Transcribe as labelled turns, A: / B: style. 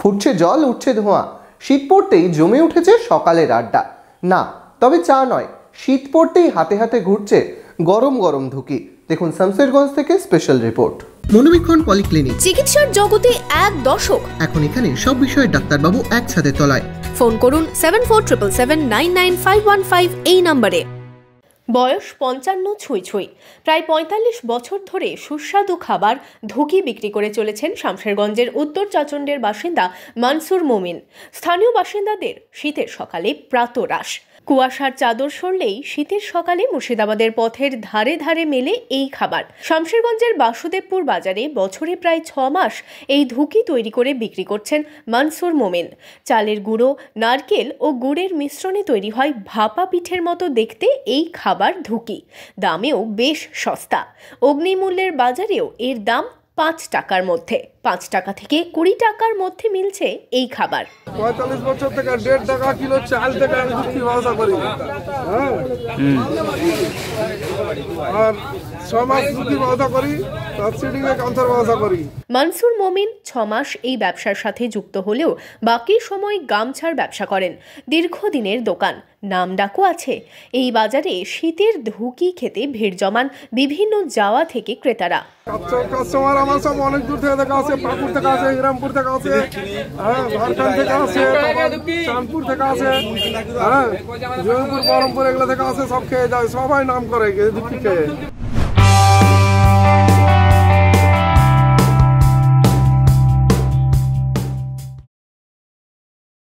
A: ফুটছে জল, উঠছে ধোঁয়া, শীত পড়তেই জমে উঠেছে সকালের আড্ডা। না, তবে চা নয়, শীত পড়তেই হাতে হাতে ঘুরছে গরম গরম ধুকি। দেখুন শামশেরগঞ্জ থেকে স্পেশাল রিপোর্ট। মনোবীক্ষণ পলিক্লিনিক,
B: চিকিৎসার জগতে এক দশক।
A: এখন এখানে সব বিষয়ে ডাক্তারবাবু একসাথে তলায়।
B: ফোন করুন 7477799515 এই নম্বরে। বয়স 55 ছুঁই ছুঁই, প্রায় 45 বছর ধরে সুস্বাদু খাবার ধুকি বিক্রি করে চলেছেন শামশেরগঞ্জের উত্তর চাচণ্ডের বাসিন্দা মনসুর মোমিন। স্থানীয় বাসিন্দাদের শীতের সকালে প্রাতরাশ। কুয়াশার চাদর সরলেই শীতের সকালে মুর্শিদাবাদের পথের ধারে ধারে মেলে এই খাবার। শামশেরগঞ্জের বাসুদেবপুর বাজারে বছরে প্রায় 6 মাস এই ধুকি তৈরি করে বিক্রি করছেন মনসুর মোমিন। চালের গুঁড়ো, নারকেল ও গুড়ের মিশ্রণে তৈরি হয় ভাপা পিঠের মতো দেখতে এই খাবার ধুকি। দামেও বেশ সস্তা। অগ্নিমূল্যের বাজারেও এর দাম 5 টাকার মধ্যে। 5 টাকা থেকে 20 টাকার মধ্যে মিলছে এই খাবার।
C: 45 বছর থেকে 1.5 টাকা কিলো চাল থেকে আমি ধুকি ব্যবসা করি। আর 6 মাস ধুকি ব্যবসা করি, সাবসিডি এ কাউন্টার ব্যবসা করি।
B: মনসুর মোমিন 6 মাস এই ব্যবসার সাথে যুক্ত হলেও বাকি সময় গামছার ব্যবসা করেন। দীর্ঘদিনের দোকান, নাম ডাকও আছে। এই বাজারে শীতের ধুকি খেতে ভিড় জমান বিভিন্ন জায়গা থেকে ক্রেতারা।
C: কাস্টমার আমার সব অনেক দূর থেকে আসে, পাকুড় থেকে আসে, হিরামপুর থেকে আসে, ঝাড়খণ্ড থেকে আসে, চাঁদপুর থেকে আসে, জয়পুর, বহরমপুর এগুলো থেকে আসে, সব খেয়ে যায়। সবাই নাম করে ধুকি খেয়ে।